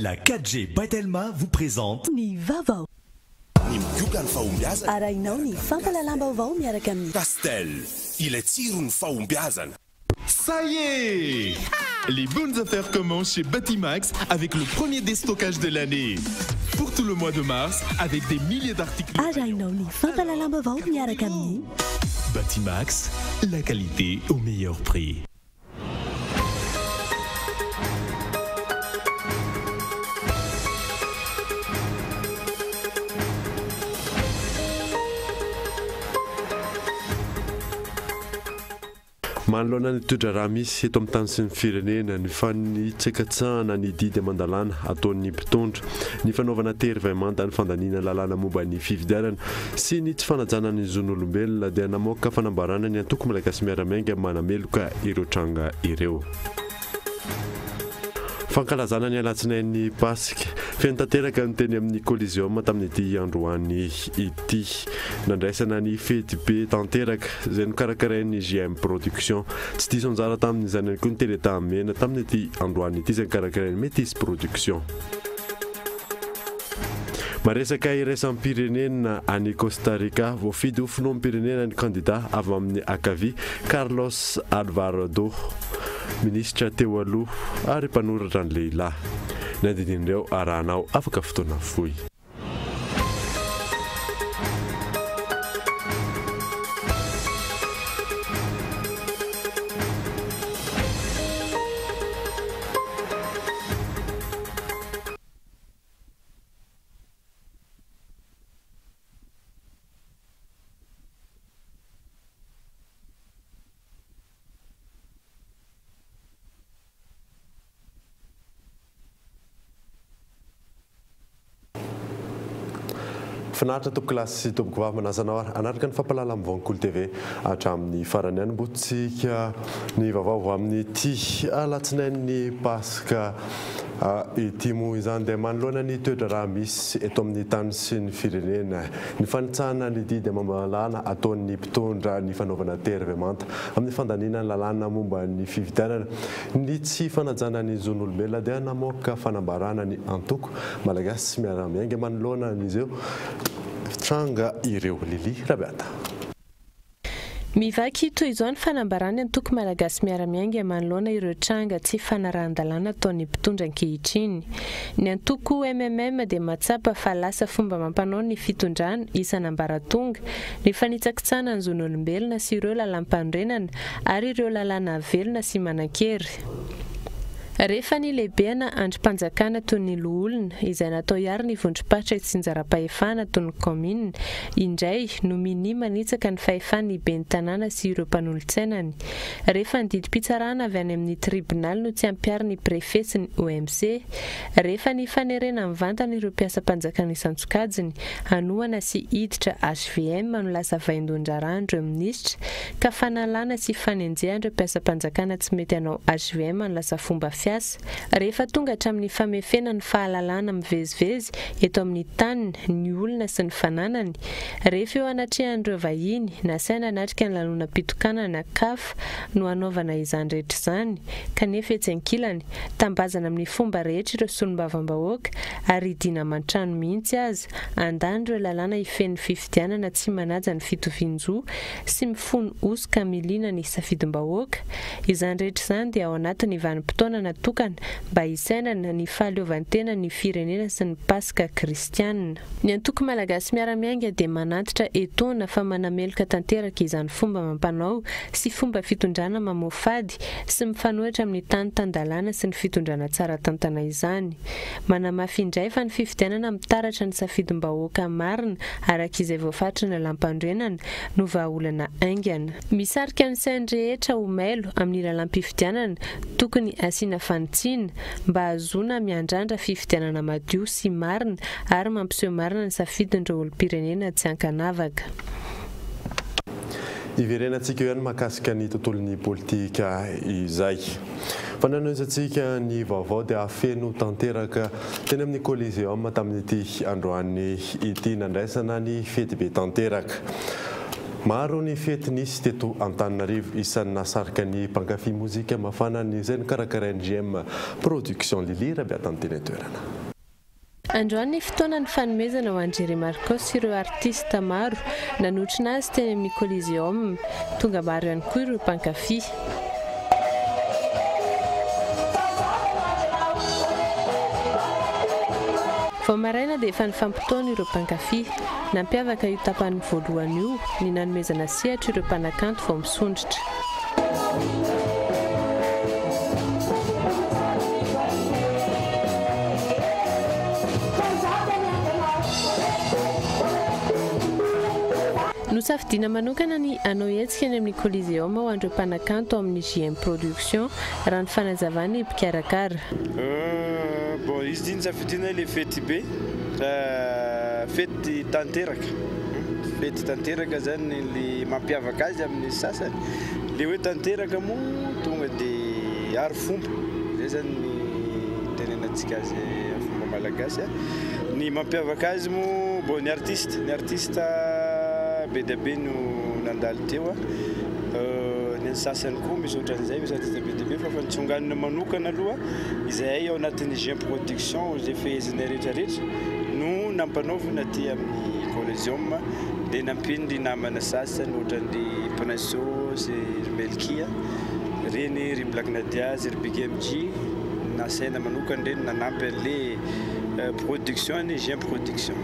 La 4G Baitelma vous présente Ni Vavao. Arainao fampalalam-baovao miaraka amin'ny Pastel, il est tirun faumbiazan. Ça y est! Les bonnes affaires commencent chez Batimax avec le premier déstockage de l'année. Pour tout le mois de mars, avec des milliers d'articles. Arainao fampalalam-baovao miaraka amin'ny Batimax, la qualité au meilleur prix. Manoloana ny toedra raha misy eto amin'ny tany sy ny firenena ny fanitsekatsahana ny didy aman-dalàna ataon'ny mpitondra ny fanaovana tery-vaimanta ny fandaniana lalàna momba ny fifidianana sy ny tsy fanajana ny zon'olombelona dia namoaka fanambarana ny antoko malagasy miaramiainga manameloka ireo tranga ireo. Fankalazana ny alatsinain'ny pasika fiantanteraka ny teny amin'ny coliseum tamin'ity androany ity nandraisana ny fety be tanteraka izay nokarakarain'ny JM Production tsy diso anjara tamin'izany koa ny teletamena tamin'ity androany ity izay nokarakarain'ny Métis Production. Maresaka iraisam-pirenena any Costa Rica voafidy ho filoam-pirenena ny candidat avy amin'ny akavia Carlos Alvarado ministra teo aloha ary mpanoratra ny lehilahy nadidin'ireo arahanao afaka fotoana fohy. Finaritra tompoko lasy sy tompoko vavy manazanao anaraka ny fampalala amin'ny Voankolo TV hatramin'ny farany any mbotsika ny vaovao amin'ny ity alatsinain'ny pasika ity moa izany dia manoloana ny toedra raha misy eto amin'ny tany sy ny firenena ny fanitsahana ny didy aman-dalàna ataon'ny mpitondra ny fanaovana tery-vaimanta amin'ny fandaniana lalàna momba ny fifidianana ny tsy fanajana ny zon'olombelona dia namoaka fanambarana ny antoko malagasy miaramiainga manoloana an'izeo tranga ireo Lili Rabiata. Mivaky toy izao ny fanambarana antoko malagasy miaramiainga manoloana ireo tranga tsy fanaran-dalàna ataon'ny mpitondra ankehitriny. Ny antoko MMM dia matsapa fa lasa fomba mampanao ny fitondrana isan'ambaratonga ny fanitsakitsana ny zon'olombelona sy ireo lalam-pandrenana ary ireo lalàna velona sy manan-kery. Rehefa ny lehibeana andrim-panjakana toy ny loholona izay natao hiaro ny vondrom-pahitra sy njara-pahefana toy ny commune indray no mini manitsaka ny fahefan'ny ben'ny tanàna sy ireo mpanolontsainany. Rehefa ny didim-pitsarana avy any amin'ny tribunal no tsy ampiary ny préfet sy ny OMC. Rehefa ny fanerena mivantana ireo mpiasa-panjakana isan-tsokajiny hanoana sy hiditra HVM no lasa vaindon-drarandro minisitra ka fanalana sy fanenjehandreo mpiasa-panjakana tsy mety hanao HVM no lasa fomba rehefa tonga hatramin'ny famefena ny fahalalana mivezivezy eto amin'ny tany ny olona sy ny fananany. Rehefa eo anatrehan'ireo vahiny nasaina natrika ny lanonam-pitokanana CAF no hanaovana izany rehetra izany kanefa etsy ankilany tambazana amin'ny fomba rehetra ireo solombavambahoaka ary idina man-trano mihitsy aza andany ireo lalàna ifen'ny fifidianana tsy manaja ny fitovian-jo sy mifono osoka milina ny safidim-bahoaka. Izany rehetra izany dia ao anatin'ny vanim-potoana tokana mba hisainana ny fahaleovantena ny firenena sy ny pasika kristianina. Ny antoko malagasy miaramiainga dia manantitra etona fa manameloka tanteraka izany fomba mampanao sy fomba fitondrana mamofady sy mifanohitra amin'ny tany-tandalàna sy ny fitondrana tsara tantana izany. Manamafy indray fa ny fifidianana mitaratra ny safidim-bahoaka marina araka izay voafaritra ny lalam-pandrenana no vahaolana aingana. Misarika ny sainy rehetra ho mailo amin'ny lalam-pifidianana tokony asiana fanitsina mba hahazoana miandrandra fifidianana madio sy marina ary mampiseho marina ny safidin'ireo olom-pirenena tsy ankanavaka. Iverenantsika eo ihany mahakasika ny tontolon'ny politika izay. Fananoisantsika ny vaovao dia afeno tanteraka teny amin'ny coliseum tamin'ity androany ity nandraisana ny fety be tanteraka. Maro ny fety nisy teto Antananarivo isan'ny nasarika ny mpankafy mozika mafana ny izay nikarakara NGM production Lilira beata ny teny toerana. Androany ny fotoana ny fanomezana ho André Marcos sy ireo artista maro nanotrina azy teny amin'ny Coliseum, tonga maro ihany koa ireo mpankafy. Vao maraina dia efa nifampitoana ireo mpankafy, nampiavaka io tapany voalohany io ny nanomezana sehatra ireo mpanakanto vao misondritra. Nosafidiana manokana ny anao hetsika any amin'ny Coliseum ho an'ireo mpanakanto amin'ny JM Production raha ny fanazavany mpikarakara. Bon, izy dia nisafidiana ilay fety be, fety tanteraka. Fety tanteraka zany ilay mampiavaka azy amin'ny sasany. Ilay hoe tanteraka moa tonga dia aro fomba. Izay zany ny tenenantsika azy fomba malagasy. Ny mampiavaka azy moa, bon, ny artiste be dia be no nandalo teo. Ny sasany koa misy ohatran'izay, misy artiste be dia be fa nitsonganina manokana aloha izay ao anatin'ny JM Production izay fehezina rehetrarehetra no nampanaovina aty amin'ny Coliseum dia nampindry namana sasany ohatran'ny Princeau sy Melkia, reny ry Black Nadia sy ry Big MG nasaina manokana reny nanampy an'ilay production ny JM Production.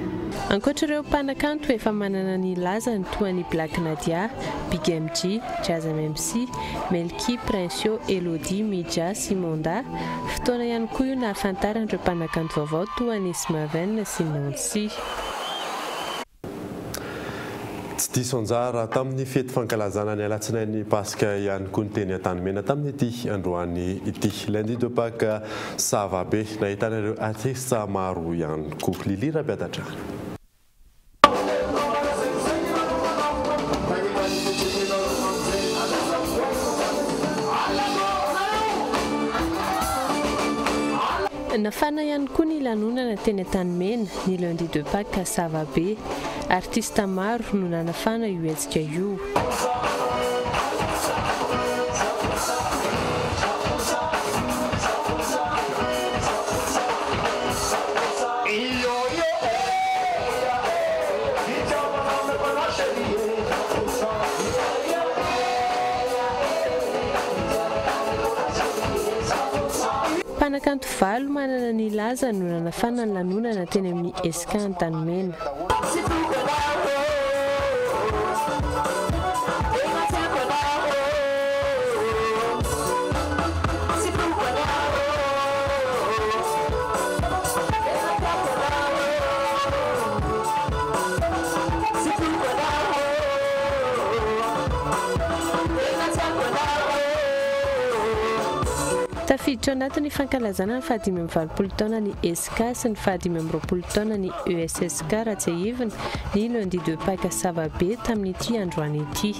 Ankoatr'ireo mpanakanto efa manana ny lazany toa ny Black Nadia, Big MG, Jazz MC, Melki, Princeau, Elodie, Midja, Simonda. Fotoana ihany koa io nahafantaran'ireo mpanakanto vaovao toa ny Smaven sy Nancy. Tsy diso anjara tamin'ny fety fankalazana ny alatsinainy Pasika ihany koa ny teny Antanimena tamin'ny ity androany ity. Lundi de Pâques sava be nahitana ireo artista maro ihany koa. Lilira beatatra. Nafana ihany koa ny lanonana teny Antanimena ny Lundi de Pâques sava be. Artista maro no nanafana io hetsika io. Mpanakanto valo manana ny laza no nanafana ny lanonana teny amin'ny Esca Antanimena. Tafiditra anatin'ny fankalazana ny 520 taona ny Esca sy ny 520 taona ny ESSK Ratsehivina ny Lundi de Pâques sava be tamin'ity androany ity.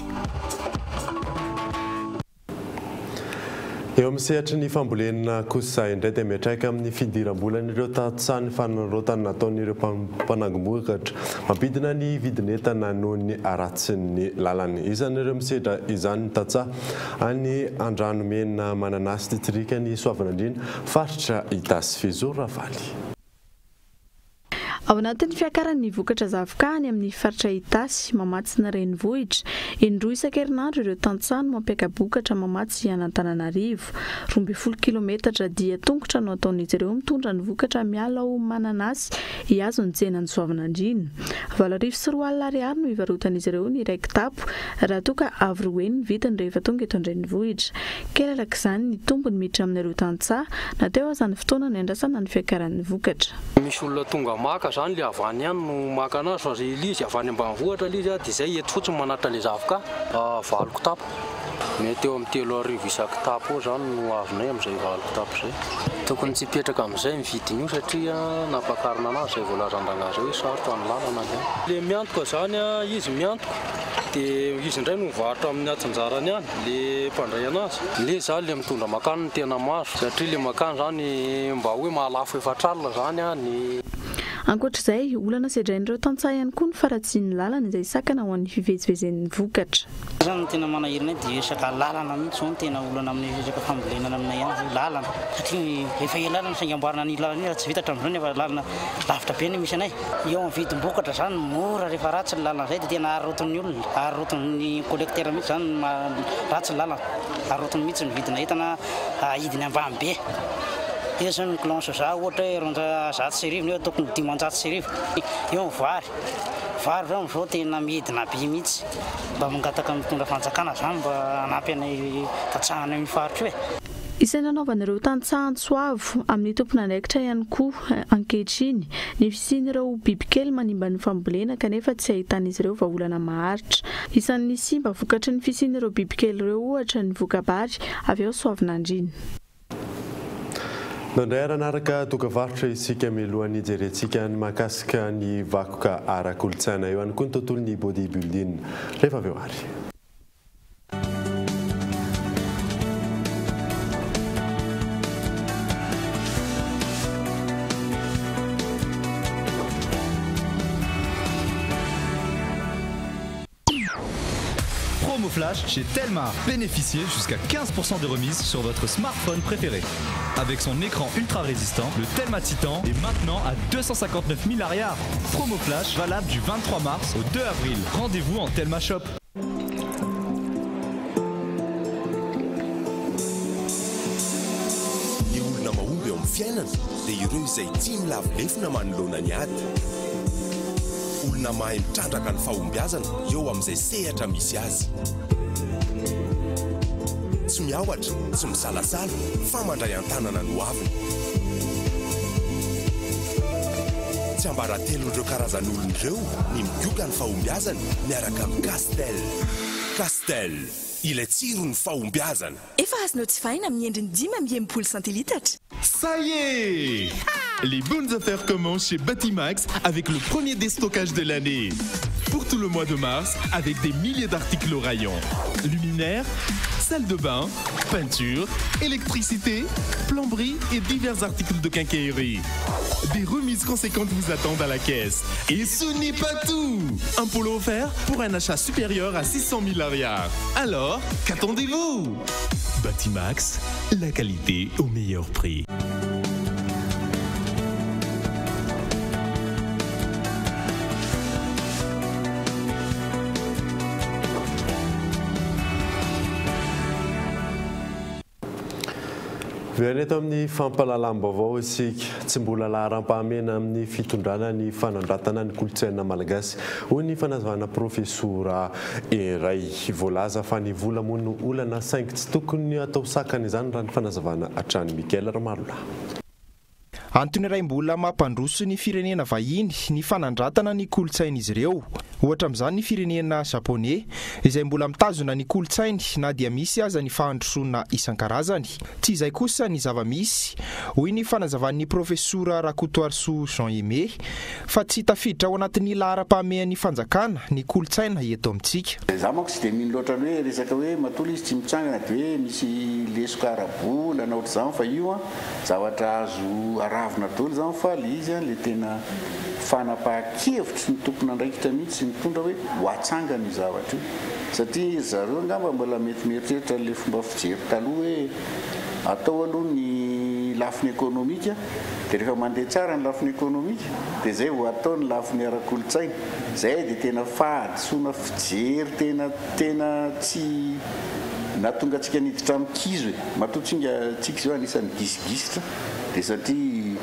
Eo amin'ny sehatra ny fambolena kosa indray dia miatraika amin'ny fidiram-bolana ireo tatsahan'ny fanarotana nataon'ireo mpanangom-bokatra mampidina ny vidin'entana noho ny aratsin'ny lalany. Isan'ireo misedra izany ny tatsaha any Andranomena Mananasy titirika ny Soavinandriana faritra Itasy Fizoro Ravaly. Ao anatin'ny fiakaran'ny vokatra zavoka any amin'ny faritra Itasy mamatsina renivohitra, indroa isan-kerinandro ireo tantsaha no mampiaka bokatra mamatsy any Antananarivo. 12 kilometatra dia tongotra no ataon'izy ireo mitondra ny vokatra miala ao Mananasy hiazo ny tsenan'ny Soavinandriana. 8,4 ariary no ivarotan'izy ireo ny iray kitapo raha toa ka avy roa ny vidiny rehefa tonga eto an-drenivohitra. Kelalaka izany ny tombony miditra amin'ireo tantsaha na teo azany fotoana ny andrasana ny fiakaran'ny vokatra. Misy olona tonga maka zany le avany ihany no maka anazy fa ry izy avany ambanivohitra le izy dia izay eto fotsiny manatra le zavoka 20 kitapo. Mety eo amin'ny 3 arivo isan-kitapo zany no avinay amin'izay 20 kitapo zay. Tokony tsy hipetraka amin'izay mividiny io satria nampakarina anazy izay voalazan-dangary hoe sarotra ny lalana zany. Le miantoka zany izy miantoka dia izy indray no mivarotra amin'ny atsinjarany ihany le mpandray anazy. Le zany le mitondra makany no tena maso satria le makany zany mba hoe mahalafo efatralina zany. Ankoatr'izay, olana sedrain'ireo tantsaha ihany koa ny faratsian'ny lalana izay sakana ho an'ny fivezivezen'ny vokatra. Zany tena manahirina dia resaka lalana mihitsy zao tena olana amin'ny resaka fambolenana aminay ihany lalana. Satria efa ela lalana saingy amboarina ny lalana iny raha tsy vita hatramin'izao nefa lalana lavitra be ny misy anay. Eo amin'ny vidim-bokatra zany mora rehefa ratsy ny lalana zay dia tena haroton'ny olona, haroton'ny collecteur mihitsy zany ratsy ny lalana, harotony mihitsy ny vidina entana ahidiny ambany be. Io zany ny kilao soja ohatra hoe 100 sy arivo nefa tokony 500 sy arivo. Eo ny vary zao amin'izao tena midina be mihitsy mba mangataka mitondra fanjakana zany mba hanampy anay tatsahana amin'ny faritra hoe. Isany anaovan'ireo tantsaha Antsoavo amin'ny tompona andraikitra ihany koa ankehitriny ny fisian'ireo bibikely manimba ny fambolena kanefa tsy ahitan'izy ireo vahaolana maharitra. Isan'ny simba vokatry ny fisian'ireo bibikely ireo ohatra ny vokabary avy eo Soavinandriana. Nandray aranaraka dokavarotra isika mialohan'ny jerentsika ny mahakasika ny vakoka ara-kolontsaina eo ihany koa ny tontolon'ny bodybuilding rehefa avy eo ary. Promo Flash chez Telmar. Bénéficiez jusqu'à 15% de remise sur votre smartphone préféré. Avec son écran ultra résistant, le Telma Titan est maintenant à 259 000 arrières. Promo Flash valable du 23 mars au 2 avril. Rendez-vous en Telma Shop. Olona mahay mitrandraka ny fahombiazana eo amin'izay sehatra misy azy. Tsy miaohatra, tsy misalasala, fa mandray an-tanana no aviny. Tsy ambaratelon'ireo karazan'olon'ireo ny migioka ny fahombiazana miaraka amin'ny Castel. Castel, ilay tsiro ny fahombiazana. Efa azonao jifaina amin'ny endriny 5 centilitatra. Ça y est! Les bonnes affaires commencent chez Batimax avec le premier déstockage de l'année. Pour tout le mois de mars, avec des milliers d'articles au rayon. Luminaires, salle de bain, peinture, électricité, plomberie et divers articles de quincaillerie. Des remises conséquentes vous attendent à la caisse. Et ce n'est pas tout! Un polo offert pour un achat supérieur à 600 000 arrières. Alors, qu'attendez-vous? Batimax, la qualité au meilleur prix. Eto amin'ny fampahalalam-baovao isika tsy mbola laharam-pahamena amin'ny fitondrana ny fanandratana ny kolontsaina malagasy hoy ny fanazavana profesora iray voalaza fa ny vola mono olana saingy tsy tokony atao sakana izany raha ny fanazavana hatrany Mikael Ramalona. Antony iray mbola mampandroso ny firenena vahiny ny fanandratana ny kolontsain'izy ireo. Ohatra amin'izany ny firenena Japonais izay mbola mitazona ny kolontsainy na dia misy aza ny fahandrosoana isan-karazany. Tsy izay kosa ny zava-misy hoy ny fanazavan'ny profesora Rakotoarso Jean-Aimé fa tsy tafiditra ao anatin'ny laharam-pahamehan'ny fanjakana ny kolontsaina eto amintsika. Za manko tsy dia mino loatra hoe resaka hoe matola izy tsy mitsangana dia hoe misy lesoka ara-bola na ohatr'izany fa io zavatra azo aravina daholo zany fa le izy le tena fanapahan-kevitra ny tompona andraikitra mihitsy mitondra hoe ho atsangana io zavatra io satria zareo angamba mbola mety mieritreritra le fomba fijery taloha hoe atao aloha ny lafiny ekonomika dia rehefa mandeha tsara ny lafiny ekonomika dia zay ho atao ny lafiny ara-kolontsaina zay dia tena fahadisoana fijery tena tsy natonga antsika niditra amin'ny kizo hoe matotsinga tsika zao anisan'ny gisigisitra dia satria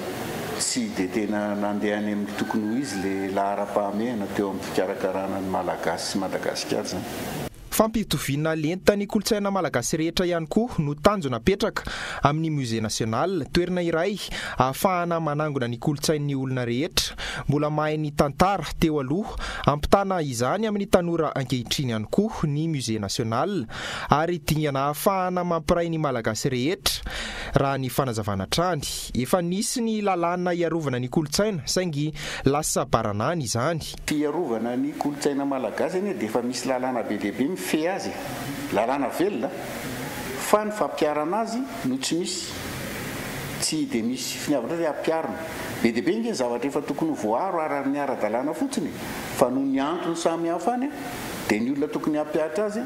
tsy dia tena nandeha any amin'ny tokony ho izy le laharam-pahamehana teo amin'ny fikarakarana ny malagasy sy Madagasikara zany. Fampitoviana lenta ny kolontsaina malagasy rehetra ihany koa no tanjo napetraka amin'ny Musée National, toerana iray ahafahana manangona ny kolontsain'ny olona rehetra mbola mahay ny tantara teo aloha, ampitana izany amin'ny tanora ankehitriny ihany koa ny Musée National ary dingana ahafahana mampiray ny malagasy rehetra raha ny fanazavana trany. Efa nisy ny lalàna iarovana ny kolontsaina saingy lasa baranany izany. Fiarovana ny kolontsaina malagasy dia efa misy lalàna be lehibe fe azy lalàna velona fa ny fampiarana azy no tsy misy tsy dia misy finiavana hoe ampiarina be dia be ingeny zavatra efa tokony voaro ary ny ara-dalàna fotsiny fa noho ny antony samy hafa any dia ny olona tokony hampiatra azy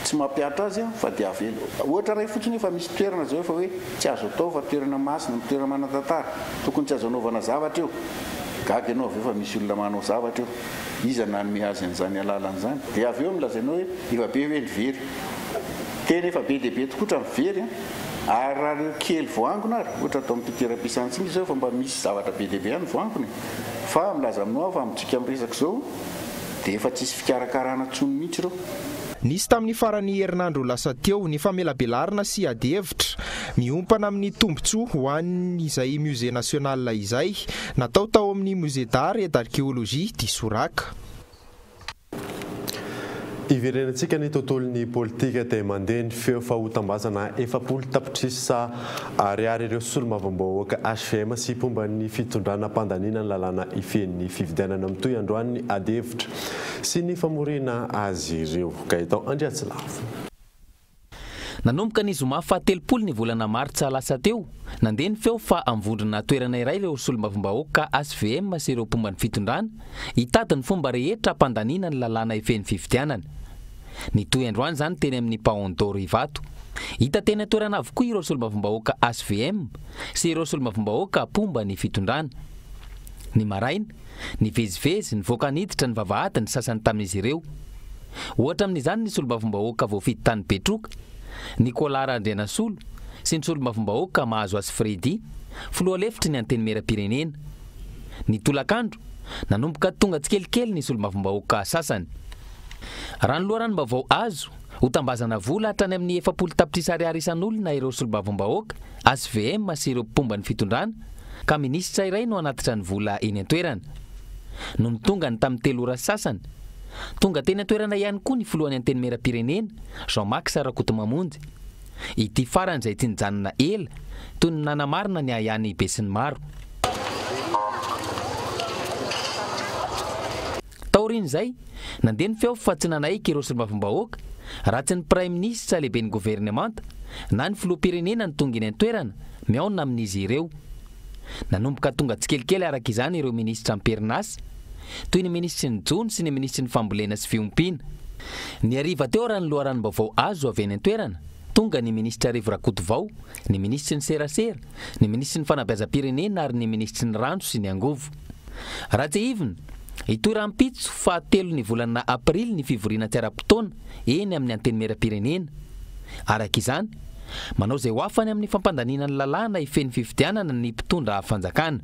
tsy mampiatra azy fa dia avelo ohatra ray fotsiny efa misy toerana zao efa hoe tsy azo atao fa toerana masina toerana manan-tantara tokony tsy azo anaovana zavatra eo gaga ianao aveo fa misy olona manao zavatra eo iza nanome azy an'izany alalan'izany dia aveo milazainao hoe efa be hoe ny very tena efa be dia be tokotra mivery ary raha reo kely voangona ary ohatra atao amin'ny toeram-pisantsiny zao fa mba misy zavatra be dia be any voangony fa milaza aminao fa mitsika amin'ny resaka zao dia efa tsisy fikarakarana tsony mihitsy reo. Nisy tamin'ny farany herinandro lasa teo ny famelabelarina sy ady hevitra miompana amin'ny tombontsoa ho an'izay musée national izay natao tao amin'ny musée d'art et d'archéologie Disoraka. Iverenantsika ny tontolon'ny politika dia mandeha ny feo fahotambazana efapolo tapitrisa ariary ireo solombavambahoaka HVM sy pomba ny fitondrana mpandanina ny lalàna ifen'ny fividianana mitoy androany ny ady hevitra sy ny famorina azy ireo. Gaetan Andriatsilavo. Nanomboka ny zoma fahatelopolo ny volana martsa lasa teo nandeha ny feo fa amvondrona toerana iray ireo solombavambahoaka HVM sy ireo pomba ny fitondrana hitady ny fomba rehetra mpandanina ny lalàna ifen'ny fividianana. Ny toy androany zany teny amin'ny Paondoro Ivato. Hita teny toerana avokoa ireo solombavambahoaka HVM sy ireo solombavambahoaka pomba ny fitondrana. Ny maraina, ny vezivezy, ny voakaniditra, ny vavahady ny sasany tamin'izy ireo. Ohatra amin'izany ny solombavambahoaka voafidy tany Petroka, ny Kolara Andrianasolo sy ny solombavambahoaka Mahazo Azy Fredy, filoha lefitry ny anteny mera-pirenena. Ny tolakandro nanomboka tonga tsikelikely ny solombavambahoaka sasany. Raha ny loharanom-baovao azo ho tambazana vola hatrany amin'ny 7 tapitrisa ariary isan'olona ireo solombavambahoaka HVM sy ireo pomba ny fitondrana ka minisitra iray no anatitra ny vola eny an-toerana. No nitonga ny tamin'ny 3 ora sasany tonga teny an-toerana ihany koa ny filohan'ny anteny mera-pirenena Jean-Max Rakotomamonjy. Ity farany izay ty nijanona ela toy ny nanamarina ny ahihany be sy ny maro. Taorin'izay nandeha ny feo fa tsy nanaiky ireo solombavambahoaka raha tsy ny prime ministre lehibe ny gouvernemanta na ny filoham-pirenena ny tonga eny an-toerana miaona amin'izy ireo. Nanomboka tonga tsikelikely araka izany ireo ministra am-perinasa toy ny ministry ny jony sy ny ministry ny fambolena sy fiompiana. Ny hariva teo raha ny loharanom-baovao azo avy eny an-toerana tonga ny ministra Arivo Rakotovao, ny ministry ny serasera, ny ministry ny fanabeazam-pirenena ary ny ministry ny rano sy ny angovo. Raha tsy ivony itoy rahampitso fa 3 ny volana aprily ny fivoriana tsy ara-potoana eny amin'ny anteny mera-pirenena. Araka izany manao izay ho afany amin'ny fampandanina ny lalàna ifen'ny fividianana ny mpitondra fanjakana.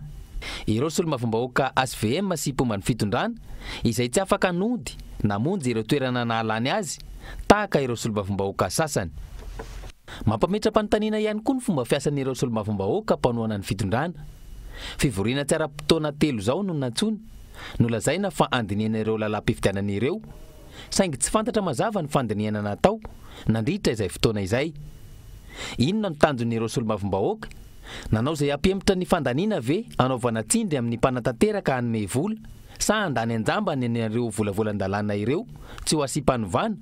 Ireo solombavambahoaka HVM sy pomba ny fitondrana izay tsy afaka nody namonjy ireo toerana nahalany azy tahaka ireo solombavambahoaka sasany. Mampametra-panontaniana ihany koa ny fomba fiasan'ireo solombavambahoaka mpanohana ny fitondrana. Fivoriana tsy ara-potoana 3 zao no nantsony nolazaina fa andinihana ireo lalam-pividianana ireo saingy tsy fantatra mazava ny fandinihana natao nandritra izay fotoana izay. Inona no tanjon'ireo solombavambahoaka? Nanao izay hampemitra ny fandaniana ve anaovana tsindry amin'ny mpanatanteraka hanome vola sa andany anjamba ny ireo volavolan-dalàna ireo tsy ho asip-panovana?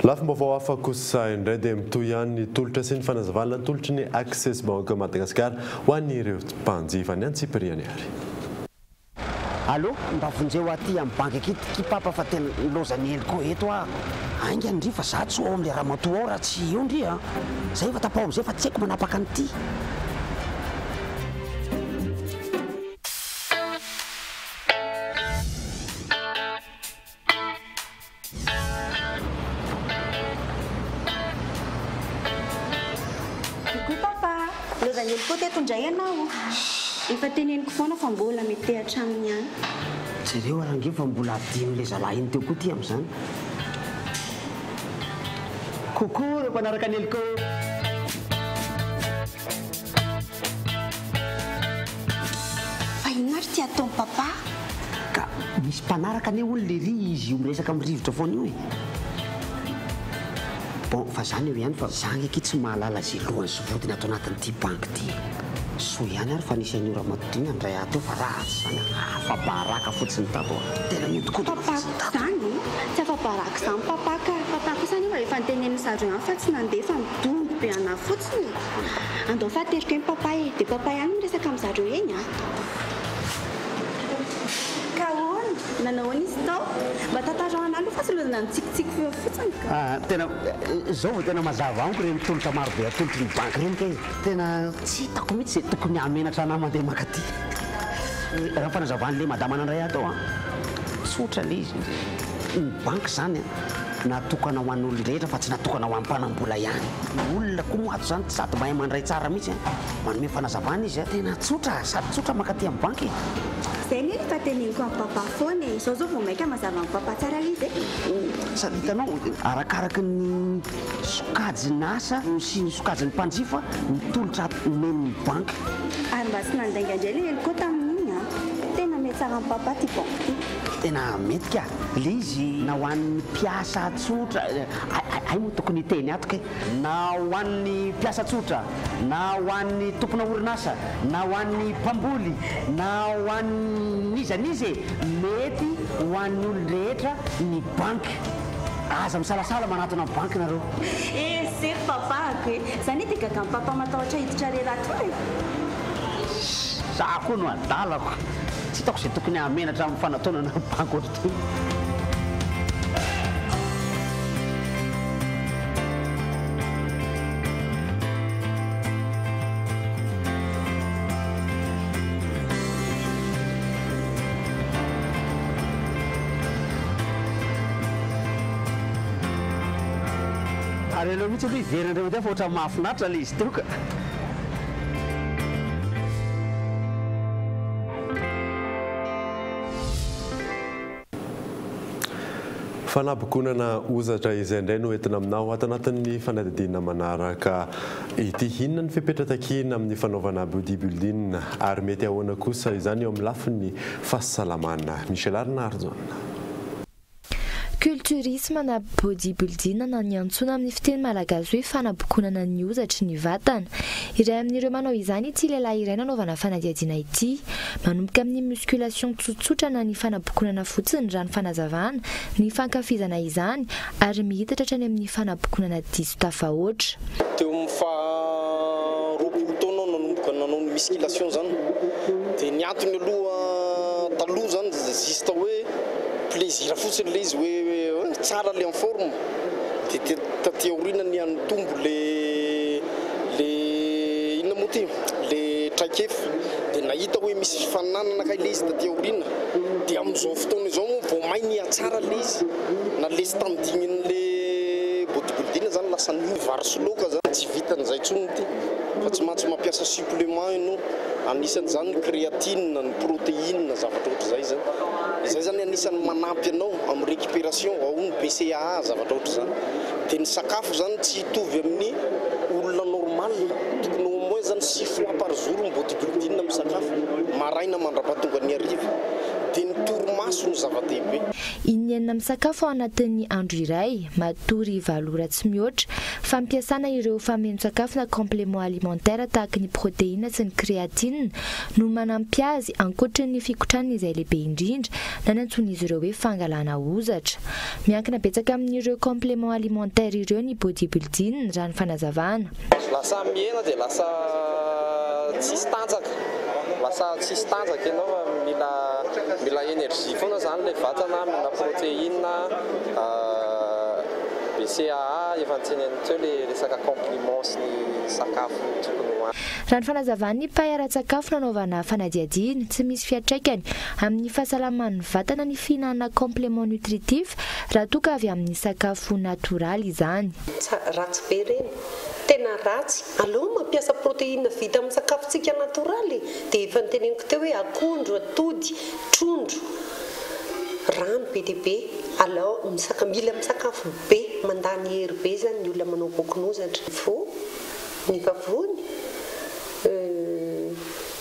Lafim-baovao hafa kosa indray dia mitoy ihany ny tolotra sy ny fanazavana ny tolotry ny Access Bank Madagasikara ho an'ireo mpanjifa ny Antsipiriany ary. Allô, mba vonjeo aty amin'ny banky akity kipapa fa tena lozany ely koa eto ainga ndry fa za tsy ao amin'le ramatoa ao raha tsy eo ndry zay fa tapao am'izay fa tsy haiko manapaka an'ity. Lozany ely koa teto indray ianao. Efa teneniko foana fa mbola mety hatramin'ny ihany. Jereo arangeo fa mbola adino le zalahy iny teo koa ty amin'izany. Coucou reo mpanaraka ny eliko. Fa ino ary ty ataony papa? Ka misy mpanaraka ane olo le ry izy io miresaka amin'ny rivotra foana io Bon, fa zany eo ihany fa zany aky tsy mahalala zay lohany sy vodiny atao anatin'ity banky ty. soa ihany ary fa nisy any ora matodiny amindray ato fa ratsy zany afabaraka fotsiny tato tena miodikodoka zany tsy afabaraka zany papaka papaka zany io efa nitenen'ny zareo ihany fa tsy nandeha fa midongo be ana fotsiny andao faterika eny papa e dia papa ihany miresaka amin'ny zareo eny nanao izy tao mba tantarana aloha fa sy lozana mitsikitsiky feo fotsiny tena zao vao tena mazava amiko reny tolotra maro be atolotry ny banky reny ka tena tsy hitako mihitsy zay tokony hamenatra anah mandeha makaty raha fanazavaan'le madama anandray atao tsotra le izy ny banky zany natokana ho an'olona rehetra fa tsy natokana ho am-panambola ihany olona koa moato zany sady mahay mandray tsara mihitsy manome fanazavana izy tena tsotra sady tsotra makaty amin'ny banky zay ny fa teneniko amin'ny papa foana zao zao vao maika mazava amin'ny papa tsara izy sady hitanao arakaraky ny sokajiny asa sy ny sokajiny mpanjifa mitolotra men'ny banky ary mba tsy nandainga indray le heliko tamin'iny tena mety tsara amin'ny papa ty banky ty tena mety ka le izy na ho an'ny mpiasa tsotra ay moa tokony teny atoka na ho an'ny mpiasa tsotra na ho an'ny tompona orinasa na ho an'ny mpamboly na ho an'ny izanizy mety ho an'ny olo rehetra ny banky aza misalasala manatona amin'ny banky nareo se papako zany dia gaga ny papa matahotra hiditra rerato za koa no adalako tsy hitako zay tokony hamenatra amin'ny fanatonana ny banky ohatra toy ary aloha mihitsy aloha iverandreo ty fa ohatra mahafinaritra le izy toka fanabokonana ozatra izay indray no entina aminao ato anatin'ny fanadidina manaraka ity inona ny fipetratakina amin'ny fanaovana bodybuilding ary mety ahoana kosa izany eo amin'ny lafin'ny fahasalamana Michel Arnardo culturisme na bodybuilding na ny antsona amin'ny fiteny malagasy hoe fanabokonana ny ozatra ny vatana iray amin'ireo manao izany ity lehilahy iray nanaovana fanadiadiana ity manomboka amin'ny musculation tsotsotra na ny fanabokonana fotsiny raha ny fanazavana ny fankafizana izany ary mihitatra hatrany amin'ny fanabokonana diso tafahoatra teo amin'ny faharoapolo taona nanomboka nanao ny musculation zany dia ny antony aloha taloha zany zista hoe plaisir fotsiny le izy hoe tsara le en forme dia taty aorina ny anotombo le inona moa ty le traikefa dia nahita hoe misy fananana kay le izy taty aorina dia amin'izao fotoana izao moa vao may ny atsara le izy na le standingin'le bodybuilding zany lasa ny vary sy loka zany tsy vitan'izay tsony ty fa tsy mantsy mampiasa supplément ianao anisan'izany ny créatine ny protéine zavatra ohatr'izay zany izay zany anisan'ny manampy anao amin'ny récupération ao ny BCAA zavatra ohatr' zany dia ny sakafo zany tsy hitovy amin'ny olona normal tokony au moins zany 6 fois par jour ny bodybuilding amin'ny sakafo maraina mandrapatonga ny ariva dia ny torimaso ny zava-dehibe inenina amin'ny sakafo ao anatin'ny andro iray matory valora tsy mihoatra fampiasana ireo fameno-tsakafo na complément alimentaire tahaka ny protéine sy ny créatine no manampy azy ankoatran'ny fikotranana izay lehibe indrindra na ny antson'izy ireo hoe fangalana ozatra miankina betsaka amin'ireo complément alimentaire ireo ny bodybuilding raha ny fanazavana lasa miena dia lasa tsisy tanjaka ianao mila énergie foana zany le vatana mila protéine BCAA efa nitseneny teo le resaka complément sy ny sakafo tokony hoany raha ny fanazavana ny mpahay-ara-tsakafo nanaovana fanadiadiana tsy misy fiantraikany amin'ny fahasalaman'ny vatana ny fihinanana complément nutritif raha toka avy amin'ny sakafo natoraly izany ratsy be reny tena ratsy aloha mampiasa protéine vita amin'ny sakafontsika natoraly dia efa niteneniko teo hoe akondro atody trondro rano be dia be alao mila misakafo be mandany hery be zany ny olona manao bokonozatra ny vavony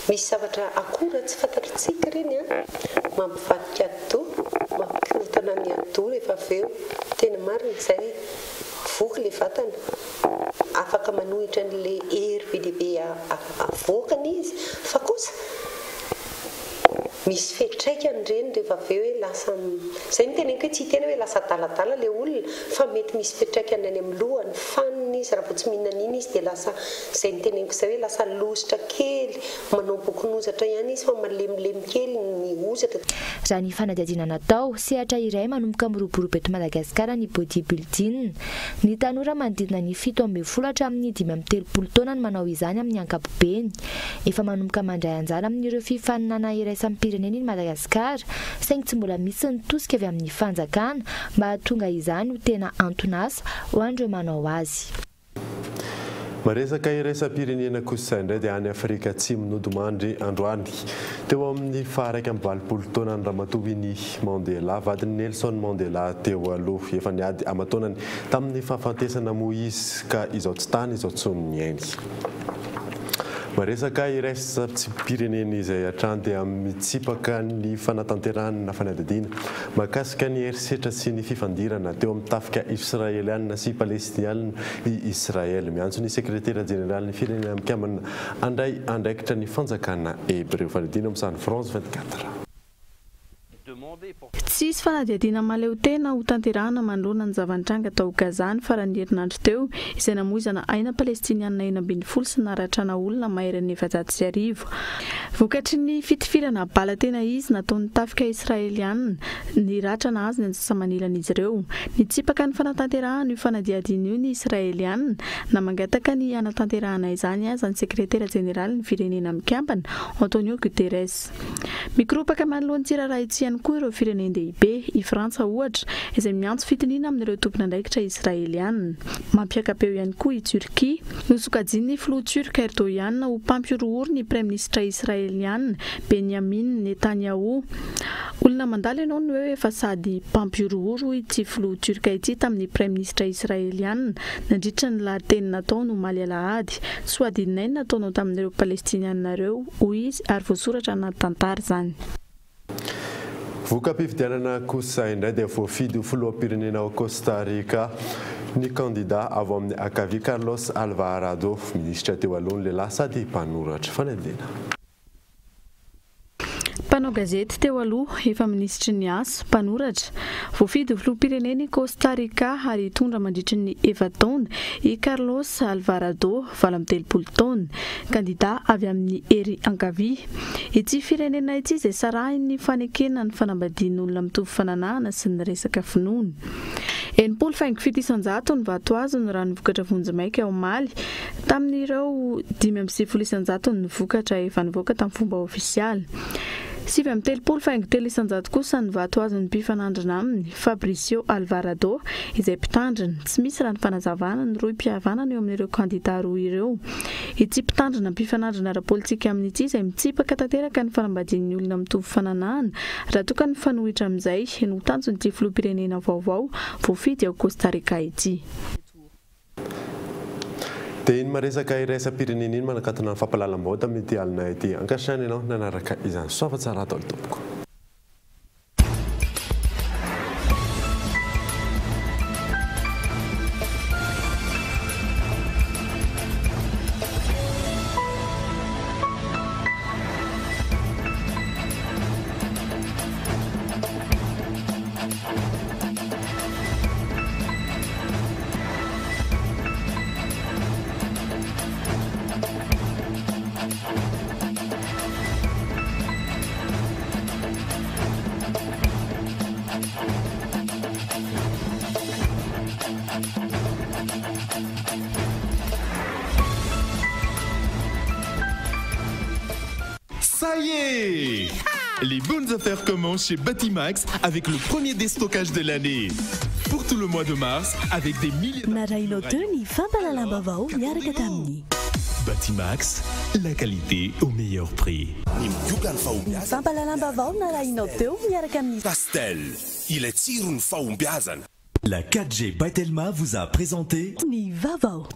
misy zavatra akora tsy fantatritsika reny mampivadika ado mampikirotana ny ado rehefa aveo tena marina izay voky le vatana afaka manohitra n'le hery be lehibe avoakana izy fa kosa misy fetraikany reny rehefa avy eo hoe lasa zay ny teneniko hoe tsy tena hoe lasa daladala le olona fa mety misy fetraikany any amin'ny lohany faniny izy raha vao tsy mihinana iny izy dia lasa zay ny teneniko izay hoe lasa lositra kely manao bokonozatra ihany izy fa malemilemy kely ny ozatra. Raha ny fanadihadiana natao sehatra iray manomboka miroborobo eto Madagasikara ny bodybuilding. Ny tanora manodidina ny 17 hatramin'ny 13 taona no manao izany amin'ny ankapobeny. Efa manomboka mandray anjara amin'ireo fifaninana iraisam pireneny ny Madagasikara saingy tsy mbola misy ny tosika avy amin'ny fanjakana mba hahatonga izany ho tena antonasa ho an'ireo manao azy. Maresaka iraisam-pirenena kosa indray dia any Afrika Atsimo nodomandry androany teo amin'ny faha 20 taona ny ramatoany Mandela vadiny Nelson Mandela teo aloha efa niady amatonany tamin'ny fahafatesana Moïse ka izao tsy tany izao tsony ny ainy. Maresaka iraisam-pirenena izay hatrany dia mitsipaka ny fanatanterahana fanadihadiana mahakasika ny herisetra sy ny fifandirana teo amin'ny tafika israeliana sy palestiniana i Israel. Miantso ny sekretera jeneral ny firenena mikambana andray andraikitra ny fanjakana Hebreo fanadihadiana amin'ny San France 24. Tsisy fanadihadiana maleo tena ho tanterahana manoloana ny zava-nitranga tao Gaza ny farany herinandro teo izay namoizana aina palestiniana 12 sy naratrana olona maherany 700. Vokatry ny fitifirana bala tena izy nataon'ny tafika israeliana ny ratrana azy ny ansasamanilana izy ireo. Nitsipaka ny fanatanterahana io fanadihadiana io ny israeliana na mangataka ny anatanterahana izany aza ny sekretera jeneral ny firenena mikambana Antonio Guterres. Mikropaka manoloan'ny tsiraraha itsy ihany koa ireo firenendehibe i Frantsa ohatra izay miantso fitiniana amin'ireo tompon'andraikitra israeliana. Mampiakapeo ihany koa i Turquie nosokajin'ny filoha turka Erdogan ho mpampiorohoro ny praiministra israeliana Benjamin Netanyahu. Olona mandalo ianao ny hoe efa sady mpampiorohoro ity filoha turka ity tamin'ny praiministra israeliana nandritra ny lahateny natao no omaly alahady soadinay nataonao tamin'ireo palestiniana ireo hoy izy ary voasoratra anaty tantara izany. Voka-pifidianana kosa indray dia voafidy ho filoham-pirenena ao Costa Rica ny candidat avy amin'ny akavia Carlos Alvarado, ministra teo alohan'ny lehilahy sady mpanoratra fanadihadiana. Mpanao gazety teo aloha efa ministry ny asa mpanoratra voafidy filoham-pirenena Costa Rica ary hitondra mandritra ny efa-taona i Carlos Alvarado 30 taona candidat avy amin'ny ery ankavia. Ity firenena ity izay sarahiny fanekena ny fanambadian'olona mitovy fananahana sy ny resaka finoana. 7 ny vato azy ny raha nivokatra vonjy-maika ao Mali tamin'ireo 5 ny vokatra efa nivoaka tamin'ny fomba ofisialy. 7 kosa ny vato azy ny mpifanandrina aminy Fabricio Alvarado izay mpitandrina tsy misy raha ny fanazavana ny roy mpihavanana eo amin'ireo candidat roa ireo. Ity mpitandrina mpifanandrina ara-politika amin'ity izay mitsipaka tanteraka ny fanambadian'ny olona mitovy fananahana raha toka ny fanohitra amin'izay no tanjon'ity filoham-pirenena vaovao voafidy ao Costa Rica ity. Dia iny maresaka iraisam-pirenena iny manakatona ny fampahalalam-baovao tamin'ity alina ity ankasitrany ianao nanaraka izany soava tsara atao tompoko. Ça y est! Les bonnes affaires commencent chez Batimax avec le premier déstockage de l'année. Pour tout le mois de mars, avec des milliers Batimax, la qualité au meilleur prix. Castel, il est tiré une faumbiazan. La 4G by Telma vous a présenté Ni Vavo.